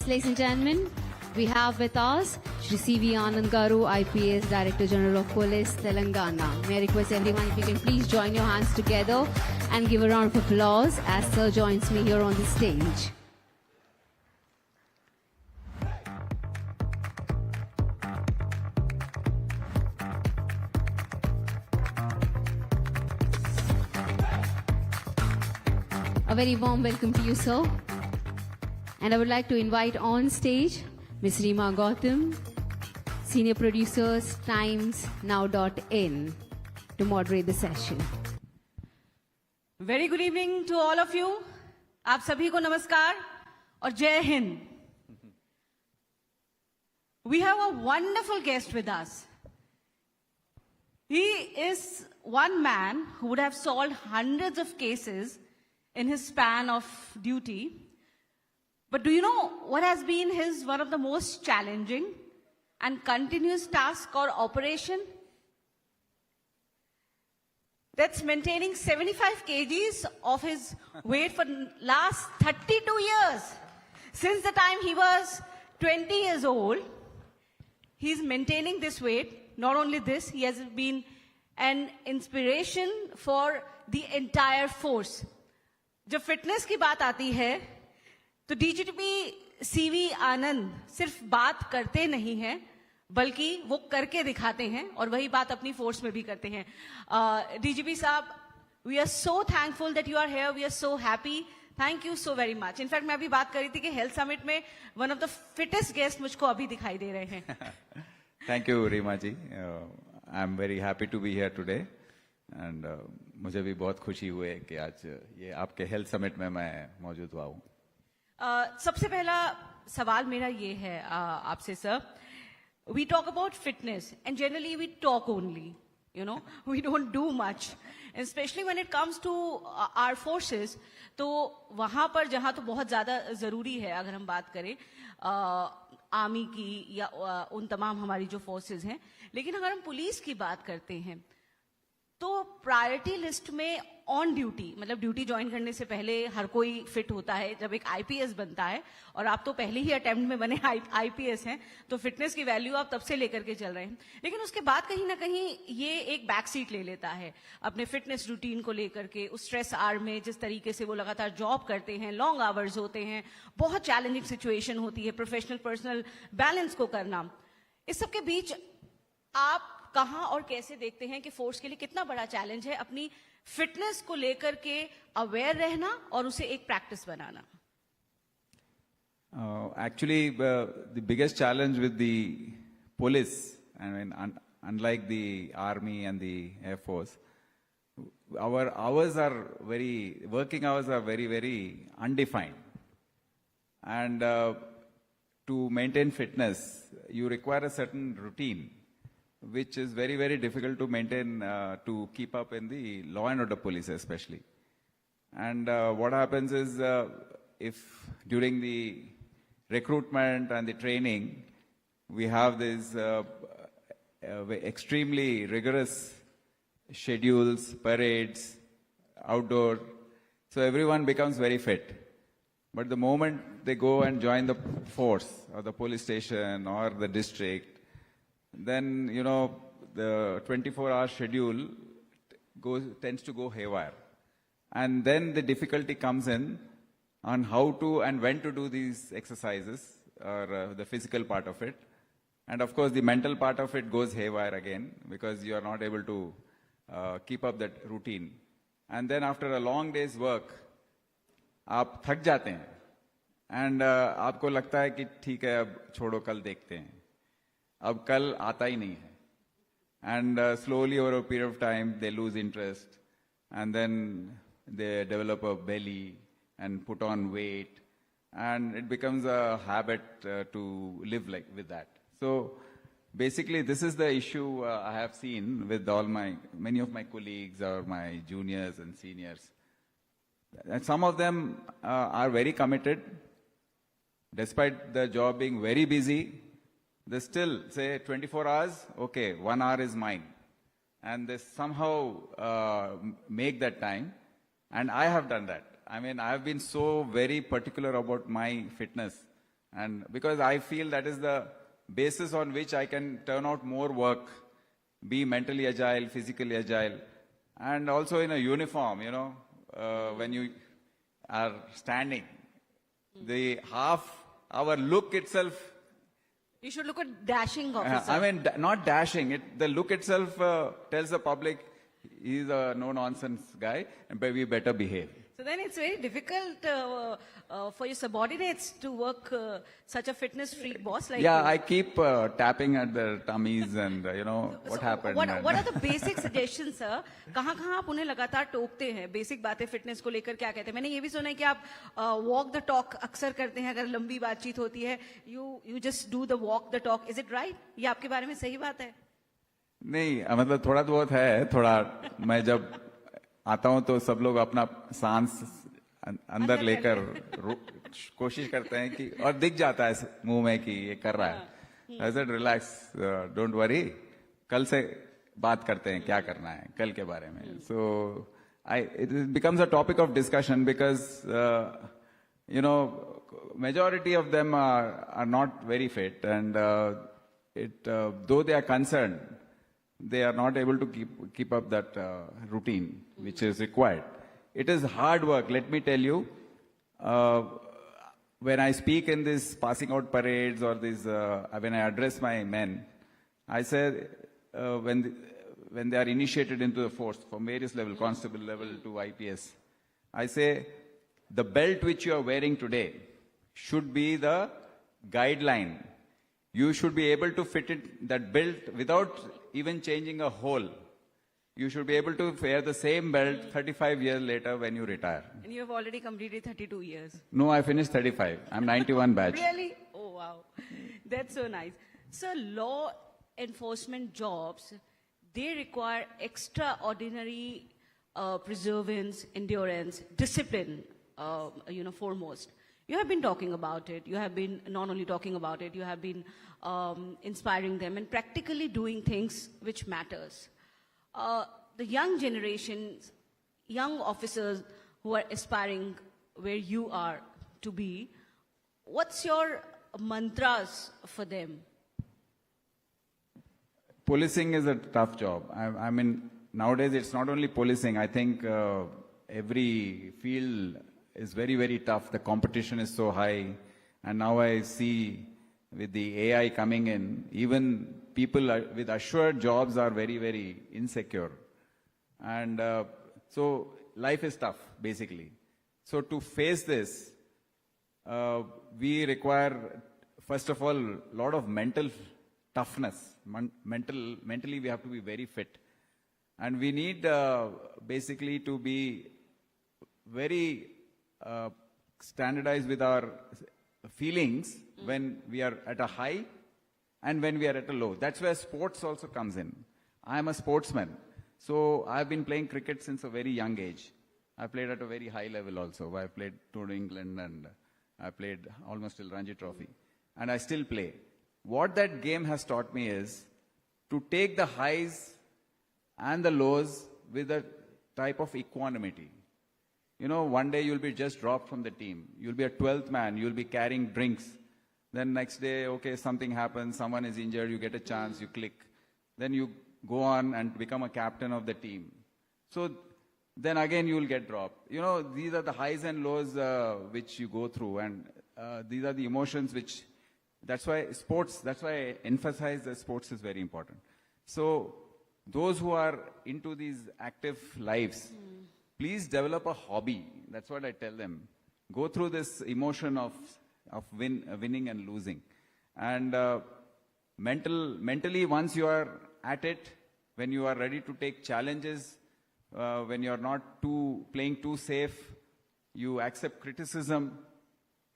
Ladies and gentlemen, we have with us Shri C.V. Anand Garu, IPS Director General of Police, Telangana. May I request everyone if you can please join your hands together and give a round of applause as Sir joins me here on the stage. A very warm welcome to you, sir. And I would like to invite on stage Ms. Reema Gautam, Senior Producers, TimesNow.in, to moderate the session. Very good evening to all of you. आप सभी को नमस्कार और जय Hind. We have a wonderful guest with us. He is one man who would have solved hundreds of cases in his span of duty. But do you know what has been his one of the most challenging and continuous task or operation? That's maintaining 75 kgs of his weight for last 32 years. Since the time he was 20 years old, he's maintaining this weight. Not only this, he has been an inspiration for the entire force. जब fitness की बात आती है तो DGP CV आनंद सिर्फ बात करते नहीं हैं बल्कि वो करके दिखाते हैं और वही बात अपनी फोर्स में भी करते हैं. डीजीपी साहब, we are so thankful that you are here. We are so happy. Thank you so very much. In fact मैं अभी बात कर रही थी कि हेल्थ समिट में one of the fittest guest मुझको अभी दिखाई दे रहे हैं. Thank you Reema ji. I am very happy to be here today and मुझे भी बहुत खुशी हुई है कि आज ये आपके हेल्थ समिट में मैं मौजूद हुआ हूँ. सबसे पहला सवाल मेरा ये है आपसे sir. We talk about fitness and generally we talk only, you know, we don't do much, specially when it comes to our forces. तो वहां पर जहां तो बहुत ज्यादा जरूरी है, अगर हम बात करें आर्मी की या उन तमाम हमारी जो फोर्सेस हैं, लेकिन अगर हम पुलिस की बात करते हैं तो प्रायोरिटी लिस्ट में ऑन ड्यूटी, मतलब ड्यूटी ज्वाइन करने से पहले हर कोई फिट होता है. जब एक आईपीएस बनता है, और आप तो पहले ही अटेम्प्ट में बने आईपीएस हैं, तो फिटनेस की वैल्यू आप तब से लेकर के चल रहे हैं. लेकिन उसके बाद कहीं ना कहीं ये एक बैक सीट ले लेता है अपने फिटनेस रूटीन को लेकर के. उस स्ट्रेस आर में जिस तरीके से वो लगातार जॉब करते हैं, लॉन्ग आवर्स होते हैं, बहुत चैलेंजिंग सिचुएशन होती है प्रोफेशनल पर्सनल बैलेंस को करना. इस सब के बीच आप कहां और कैसे देखते हैं कि फोर्स के लिए कितना बड़ा चैलेंज है अपनी फिटनेस को लेकर के अवेयर रहना और उसे एक practice banana? Actually, the biggest challenge with the police, I mean, unlike the army and the air force, our working hours are very, very undefined. And to maintain fitness, you require a certain routine, which is very, very difficult to maintain, to keep up in the law and order police especially. And what happens is, if during the recruitment and the training, we have these extremely rigorous schedules, parades, outdoor, so everyone becomes very fit. But the moment they go and join the force or the police station or the district, then, you know, the 24-hour schedule tends to go haywire. And then the difficulty comes in on how to and when to do these exercises, or the physical part of it. And of course, the mental part of it goes haywire again, because you are not able to keep up that routine. And then after a long day's work, आप थक जाते हैं, and आपको लगता है कि ठीक है, अब छोड़ो, कल देखते हैं. अब कल आता ही नहीं है. And slowly over a period of time they lose interest, and then they develop a belly and put on weight, and it becomes a habit to live like with that. So basically this is the issue I have seen with many of my colleagues or my juniors and seniors. And some of them are very committed, despite the job being very busy. They still say 24 hours, okay, 1 hour is mine. And they somehow make that time. And I have done that. I mean, I have been so very particular about my fitness And because I feel that is the basis on which I can turn out more work, be mentally agile, physically agile, and also in a uniform, when you are standing, the our look itself, You should look at dashing officer. I mean, not dashing, the look itself tells the public he's a no-nonsense guy, but we better behave. So then it's very difficult for your subordinates to work such a fitness freak boss like Yeah, you. I keep tapping at their tummies and, what happened. What are the basic suggestions, sir? कहाँ आप उन्हें लगातार टोकते हैं? Basic बातें fitness को लेकर क्या कहते हैं? मैंने ये भी सुना है कि आप वॉक द टॉक अक्सर करते हैं अगर लंबी बातचीत होती है. You just do the walk the talk. Is it right? ये आपके बारे में सही बात है? नहीं, मतलब थोड़ा बहुत है, थोड़ा मैं जब आता हूं तो सब लोग अपना सांस अंदर लेकर कोशिश करते हैं कि और दिख जाता है मुंह में कि ये कर रहा है. I said relax, don't worry, कल से बात करते हैं क्या करना है कल के बारे में. So it becomes a topic of discussion because majority of them are not very fit and though they are concerned, they are not able to keep up that routine which is required. It is hard work, let me tell you. When I speak in these passing out parades or when I address my men, I say when they are initiated into the force from various level, constable level to IPS, I say the belt which you are wearing today should be the guideline. You should be able to fit that belt without even changing a hole. You should be able to wear the same belt 35 years later when you retire. And you have already completed 32 years. No, I finished 35. I'm 91 batch. Really? Oh, wow. That's so nice. So law enforcement jobs, they require extraordinary perseverance, endurance, discipline, foremost. You have been talking about it. You have been not only talking about it, you have been inspiring them and practically doing things which matters. The young generations, young officers who are aspiring where you are to be, what's your mantras for them? Policing is a tough job. I mean, nowadays it's not only policing. I think every field is very, very tough. The competition is so high. And now I see with the AI coming in, even people with assured jobs are very, very insecure. And so life is tough, basically. So to face this, we require, first of all, a lot of mental toughness. Mentally, we have to be very fit. And we need basically to be very standardized with our feelings when we are at a high and when we are at a low. That's where sports also comes in. I am a sportsman. So I've been playing cricket since a very young age. I played at a very high level also. I played Tour England and I played almost till Ranji Trophy. And I still play. What that game has taught me is to take the highs and the lows with a type of equanimity. One day you'll be just dropped from the team. You'll be a 12th man. You'll be carrying drinks. Then next day, okay, something happens. Someone is injured. You get a chance. You click. Then you go on and become a captain of the team. So then again you'll get dropped. These are the highs and lows which you go through. And these are the emotions which, that's why I emphasize that sports is very important. So those who are into these active lives, please develop a hobby. That's what I tell them. Go through this emotion of winning and losing. And mentally, once you are at it, when you are ready to take challenges, when you are not playing too safe, you accept criticism.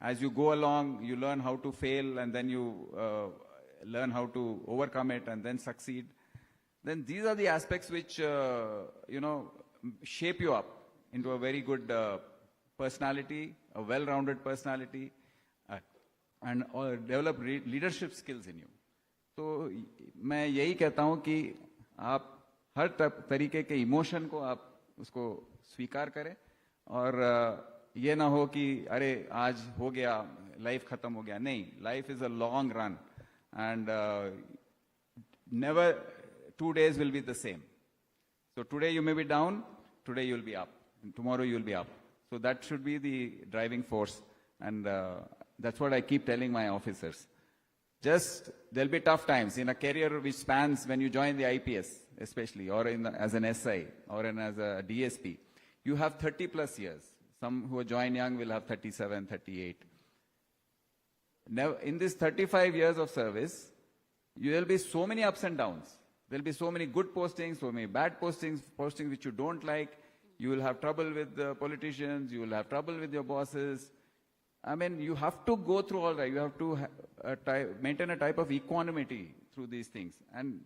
As you go along, you learn how to fail, and then you learn how to overcome it and then succeed. Then these are the aspects which, shape you up into a very good personality, a well-rounded personality, and develop leadership skills in you. तो मैं यही कहता हूँ कि आप हर तरीके के emotion को आप उसको स्वीकार करें और ये ना हो कि अरे आज हो गया life khatam ho gaya. Nahi, life is a long run, and never 2 days will be the same. So today you may be down, today you'll be up, and tomorrow you'll be up. So that should be the driving force, and that's what I keep telling my officers. Just, there'll be tough times in a career which spans when you join the IPS, especially, or as an SI, or as a DSP. You have 30 plus years. Some who join young will have 37, 38. Now, in this 35 years of service, you will be so many ups and downs. There'll be so many good postings, so many bad postings, postings which you don't like. You will have trouble with the politicians, you will have trouble with your bosses. I mean, you have to go through all that. You have to maintain a type of equanimity through these things. And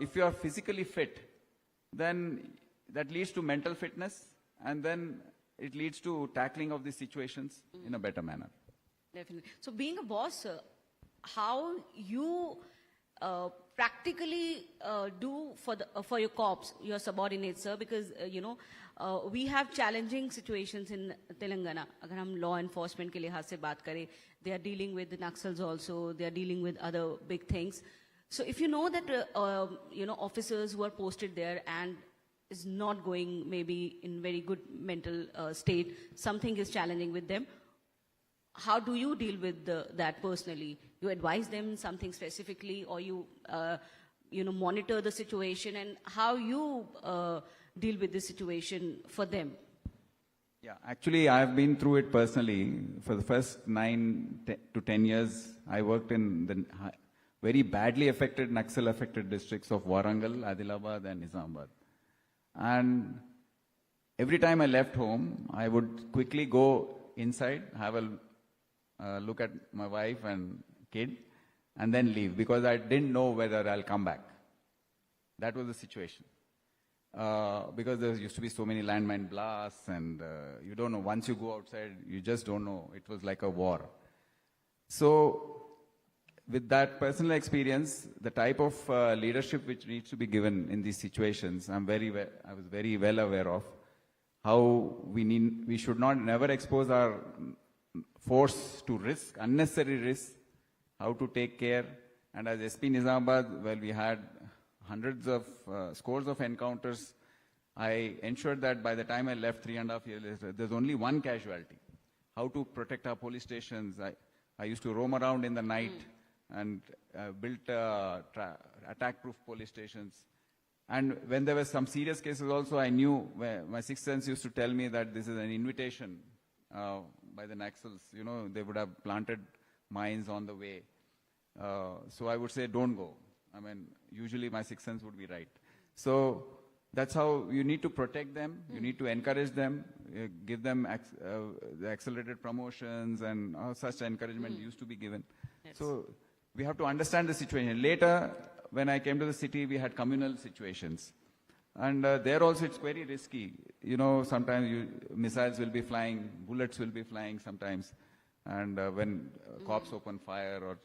if you are physically fit, then that leads to mental fitness, and then it leads to tackling of these situations in a better manner. Definitely. So being a boss, how you practically do for your corps, your subordinates, sir, because we have challenging situations in Telangana. Agar hum law enforcement ke lihaz se baat kare, they are dealing with the Naxals also, they are dealing with other big things. So if you know that officers who are posted there and is not going maybe in very good mental state, something is challenging with them, how do you deal with that personally? You advise them something specifically, or you monitor the situation, and how you deal with the situation for them? Yeah, actually, I've been through it personally. For the first 9 to 10 years, I worked in the very badly affected, Naxal-affected districts of Warangal, Adilabad, and Nizamabad. And every time I left home, I would quickly go inside, have a look at my wife and kid, and then leave, because I didn't know whether I'll come back. That was the situation. Because there used to be so many landmine blasts, and you don't know. Once you go outside, you just don't know. It was like a war. So, with that personal experience, the type of leadership which needs to be given in these situations, I was very well aware of how we should not never expose our force to risk, unnecessary risk, how to take care. And as SP Nizamabad, well, we had hundreds of scores of encounters. I ensured that by the time I left 3.5 years later, there's only one casualty. How to protect our police stations. I used to roam around in the night and built attack-proof police stations. And when there were some serious cases also, I knew, my sixth sense used to tell me that this is an invitation by the Naxals. They would have planted mines on the way. So I would say, don't go. I mean, usually my sixth sense would be right. So that's how you need to protect them. You need to encourage them, give them the accelerated promotions, and such encouragement used to be given. Yes. So we have to understand the situation. Later, when I came to the city, we had communal situations. And there also it's very risky. Sometimes missiles will be flying, bullets will be flying sometimes. And when cops open fire or...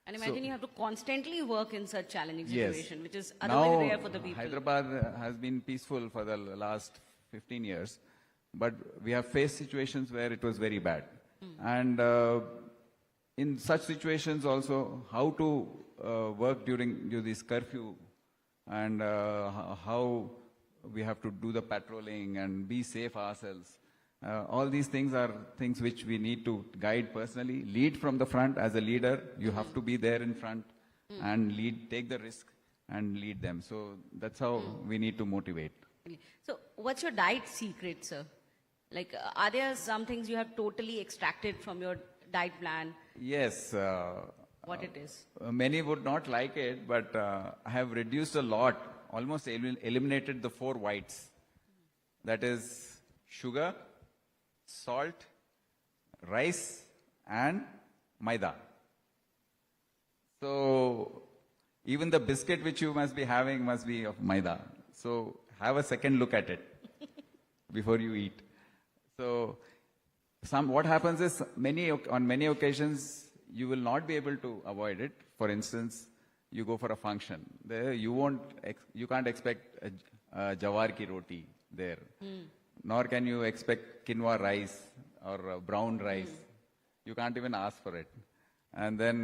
And imagine you have to constantly work in such challenging Yes. situation, which is otherwise rare for the Now, people. Hyderabad has been peaceful for the last 15 years. But we have faced situations where it was very bad. And in such situations also, how to work during this curfew, and how we have to do the patrolling and be safe ourselves. All these things are things which we need to guide personally. Lead from the front. As a leader, you have to be there in front and take the risk and lead them. So that's how we need to motivate. So what's your diet secret, sir? Like, are there some things you have totally extracted from your diet plan? Yes. What it is? Many would not like it, but I have reduced a lot, almost eliminated the 4 whites. That is sugar, salt, rice, and maida. So even the biscuit which you must be having must be of maida. So have a second look at it before you eat. So what happens is on many occasions you will not be able to avoid it. For instance, you go for a function. There you can't expect a jawar ki roti there. Nor can you expect quinoa rice or brown rice. You can't even ask for it. And then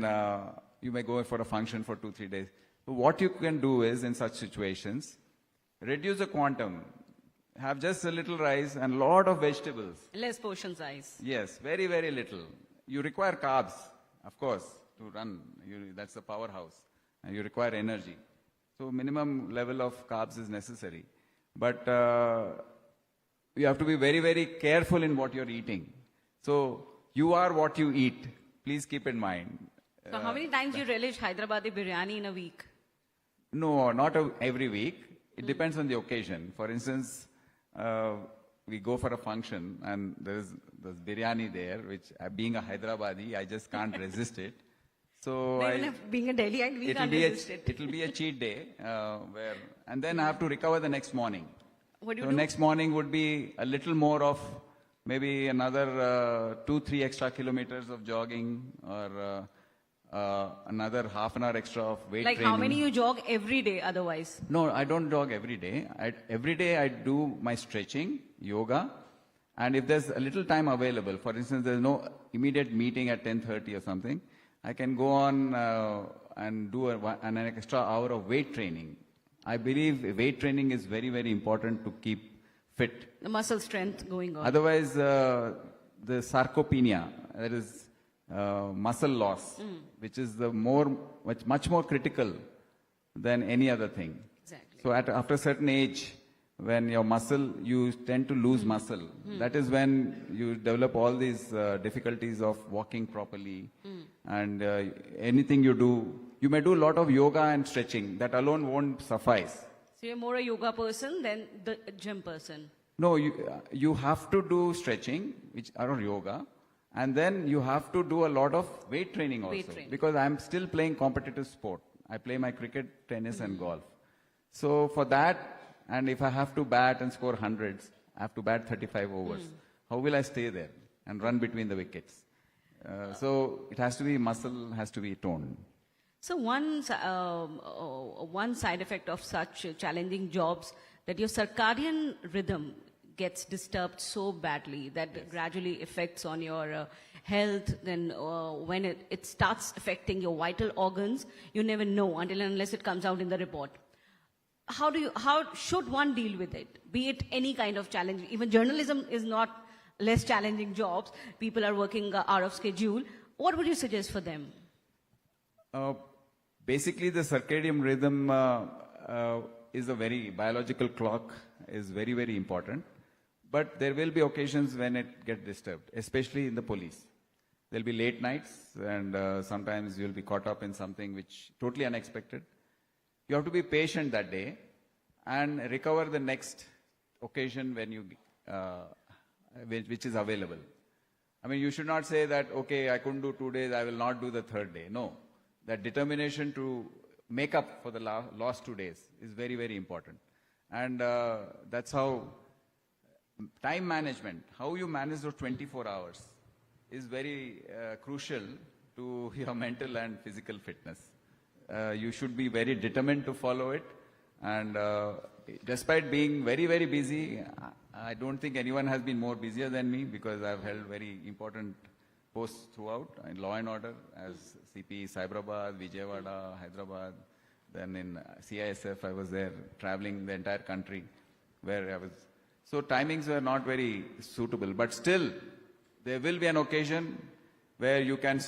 you may go for a function for 2-3 days. So what you can do is, in such situations, reduce the quantum. Have just a little rice and lot of vegetables. Less portion size. Yes, very, very little. You require carbs, of course, to run. That's the powerhouse. And you require energy. So minimum level of carbs is necessary. But you have to be very, very careful in what you're eating. So you are what you eat. Please keep in mind. So how many times you relish Hyderabadi biryani in a week? No, not every week. It depends on the occasion. For instance, we go for a function and there's biryani there, which being a Hyderabadi, I just can't resist it. So Even if being a Delhiite, we can't resist it. It'll be a cheat day, and then I have to recover the next morning. What do So you do? next morning would be a little more of maybe another 2-3 extra kilometers of jogging, or another half an hour extra of weight Like training. how many you jog every day otherwise? No, I don't jog every day. Every day I do my stretching, yoga, and if there's a little time available, for instance, there's no immediate meeting at 10:30 or something, I can go on and do an extra hour of weight training. I believe weight training is very, very important to keep fit. The muscle strength going on. Otherwise, the sarcopenia, that is muscle loss, which is much more critical than any other thing. Exactly. So after a certain age, when you tend to lose muscle. That is when you develop all these difficulties of walking properly. And anything you do, you may do a lot of yoga and stretching. That alone won't suffice. So you're more a yoga person than the gym person. No, you have to do stretching, or yoga, and then you have to do a lot of weight training also. Weight training. Because I'm still playing competitive sport. I play my cricket, tennis, and golf. So for that, and if I have to bat and score hundreds, I have to bat 35 overs. How will I stay there and run between the wickets? So it has to be, muscle has to be toned. So one side effect of such challenging jobs, that your circadian rhythm gets disturbed so badly that gradually affects on your health. Then when it starts affecting your vital organs, you never know until and unless it comes out in the report. How should one deal with it? Be it any kind of challenge. Even journalism is not less challenging jobs. People are working out of schedule. What would you suggest for them? Basically, the circadian rhythm is a very biological clock, is very, very important. But there will be occasions when it gets disturbed, especially in the police. There'll be late nights, and sometimes you'll be caught up in something which totally unexpected. You have to be patient that day and recover the next occasion when which is available. I mean, you should not say that, okay, I couldn't do 2 days, I will not do the third day. No. That determination to make up for the lost 2 days is very, very important. And that's how time management, how you manage those 24 hours is very crucial to your mental and physical fitness. You should be very determined to follow it. And despite being very, very busy, I don't think anyone has been more busier than me, because I've held very important posts throughout in law and order as CP Cyberabad, Vijayawada, Hyderabad. Then in CISF, I was there traveling the entire country where I was. So timings were not very suitable, but still there will be an occasion where you can,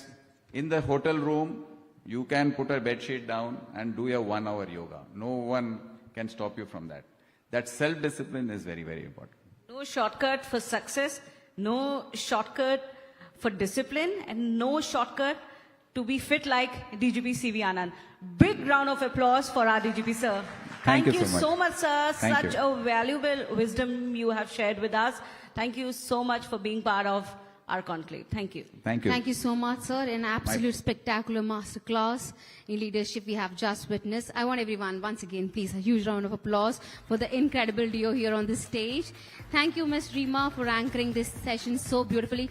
in the hotel room, you can put a bed sheet down and do your 1 hour yoga. No one can stop you from that. That self-discipline is very, very important. No shortcut for success, no shortcut for discipline, and no shortcut to be fit like DGP CV Anand. Big round of applause for our DGP sir. Thank you so much, sir. Thank Such you. a valuable wisdom you have shared with us. Thank you so much for being part of our conclave. Thank you. Thank you. Thank you so much, sir. An absolute spectacular masterclass in leadership we have just witnessed. I want everyone, once again, please, a huge round of applause for the incredible duo here on the stage. Thank you, Ms. Rima, for anchoring this session so beautifully.